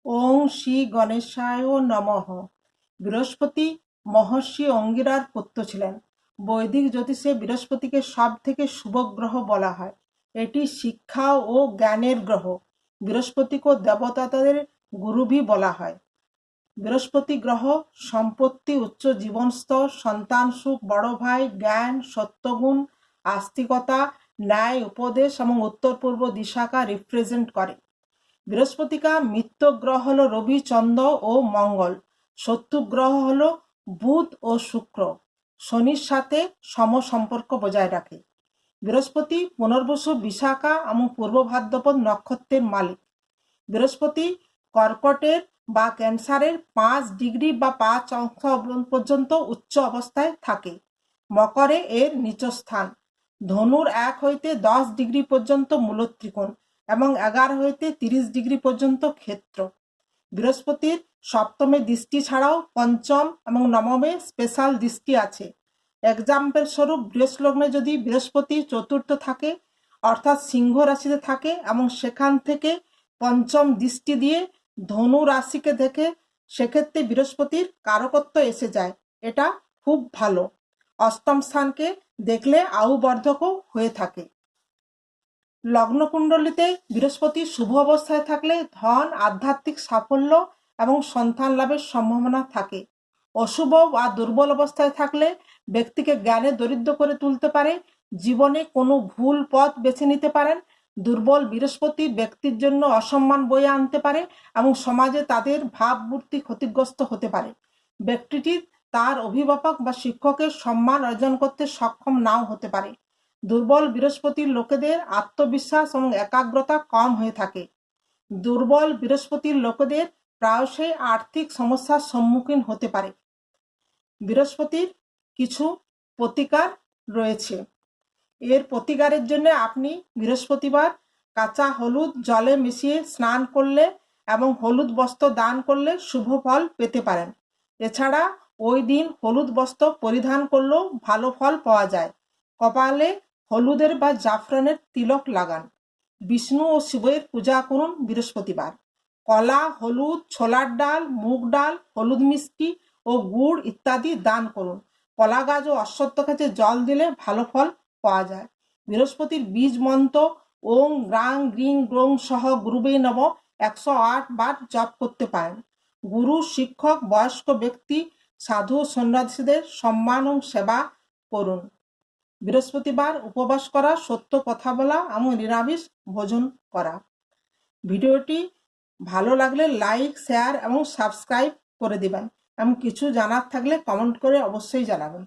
ওং শ্রী গণেশায় নমঃ। বৃহস্পতি মহর্ষি অঙ্গিরার পুত্র ছিলেন। বৈদিক জ্যোতিষে বৃহস্পতিকে সব থেকে শুভ গ্রহ বলা হয়। এটি শিক্ষা ও জ্ঞানের গ্রহ। বৃহস্পতিকে দেবতাদের গুরু ভি বলা হয়। বৃহস্পতি গ্রহ সম্পত্তি, উচ্চ জীবন স্তর, সন্তান সুখ, বড় ভাই, জ্ঞান, সত্যগুণ, আস্তিকতা, ন্যায়, উপদেশ এবং উত্তর পূর্ব দিশাকা রিপ্রেজেন্ট করে। বৃহস্পতিকা মিত্র গ্রহ হলো রবি, চন্দ্র ও মঙ্গল। শত্রু গ্রহ হলো বুধ ও শুক্র। শনির সাথে সম সম্পর্ক বজায় রাখে। বৃহস্পতি পুনর্বসু, বিশাখা এবং পূর্ব ভাদ্রপদ নক্ষত্রের মালিক। বৃহস্পতি কর্কটের বা ক্যান্সারের 5 ডিগ্রি বা 5 অংশ পর্যন্ত উচ্চ অবস্থায় থাকে। মকরে এর নিচ স্থান। ধনুর 1 হইতে 10 ডিগ্রি পর্যন্ত মূলত্রিকোণ এবং 11 হইতে 30 ডিগ্রি পর্যন্ত ক্ষেত্র। বৃহস্পতির সপ্তমে দৃষ্টি ছাড়াও পঞ্চম এবং নবমে স্পেশাল দৃষ্টি আছে। এক্সাম্পল স্বরূপ বৃহস্পতি যদি বৃহস্পতি চতুর্থ থাকে অর্থাৎ সিংহ রাশিতে থাকে এবং সেখান থেকে পঞ্চম দৃষ্টি দিয়ে ধনু রাশিকে দেখে, সেক্ষেত্রে বৃহস্পতির কারকত্ব এসে যায়। এটা খুব ভালো। অষ্টম স্থানকে দেখলে আয়ুবর্ধকও হয়ে থাকে। লগ্নকুণ্ডলিতে বৃহস্পতি শুভ অবস্থায় থাকলে ধন, আধ্যাত্মিক সাফল্য এবং সন্তান লাভের সম্ভাবনা থাকে। অশুভ বা দুর্বল অবস্থায় থাকলে ব্যক্তিকে জ্ঞানে দরিদ্র করে তুলতে পারে। জীবনে কোনো ভুল পথ বেছে নিতে পারেন। দুর্বল বৃহস্পতি ব্যক্তির জন্য অসম্মান বয়ে আনতে পারে এবং সমাজে তাদের ভাবমূর্তি ক্ষতিগ্রস্ত হতে পারে। ব্যক্তিটি তার অভিভাবক বা শিক্ষকের সম্মান অর্জন করতে সক্ষম নাও হতে পারে। দুর্বল বৃহস্পতির লোকেদের আত্মবিশ্বাস এবং একাগ্রতা কম হয়ে থাকে। দুর্বল বৃহস্পতির লোকেদের প্রায়শই আর্থিক সমস্যার সম্মুখীন হতে পারে। বৃহস্পতির কিছু প্রতিকার রয়েছে। এর প্রতিকারের জন্য আপনি বৃহস্পতিবার কাঁচা হলুদ জলে মিশিয়ে স্নান করলে এবং হলুদ বস্ত্র দান করলে শুভ ফল পেতে পারেন। এছাড়া ওই দিন হলুদ বস্ত্র পরিধান করলেও ভালো ফল পাওয়া যায়। কপালে হলুদের বা জাফরানের তিলক লাগান। বিষ্ণু ও শিবের পূজা করুন বৃহস্পতিবার। কলা, হলুদ, ছোলার ডাল, মুগ ডাল, হলুদ মিষ্টি ও গুড় ইত্যাদি দান করুন। কলা গাছ ও অশ্বত্থ গাছে জল দিলে ভালো ফল পাওয়া যায়। বৃহস্পতির বীজ মন্ত্র ওং গ্রাং গ্রিং গ্রোং সহ গুরুবে নম 108 বার জপ করতে পারেন। গুরু, শিক্ষক, বয়স্ক ব্যক্তি, সাধু ও সন্ন্যাসীদের সম্মান ও সেবা করুন। বৃহস্পতিবার উপবাস করা, সত্য কথা বলা এবং নিরামিষ ভোজন করা। ভিডিওটি ভালো লাগলে লাইক, শেয়ার এবং সাবস্ক্রাইব করে দিবেন এবং কিছু জানার থাকলে কমেন্ট করে অবশ্যই জানাবেন।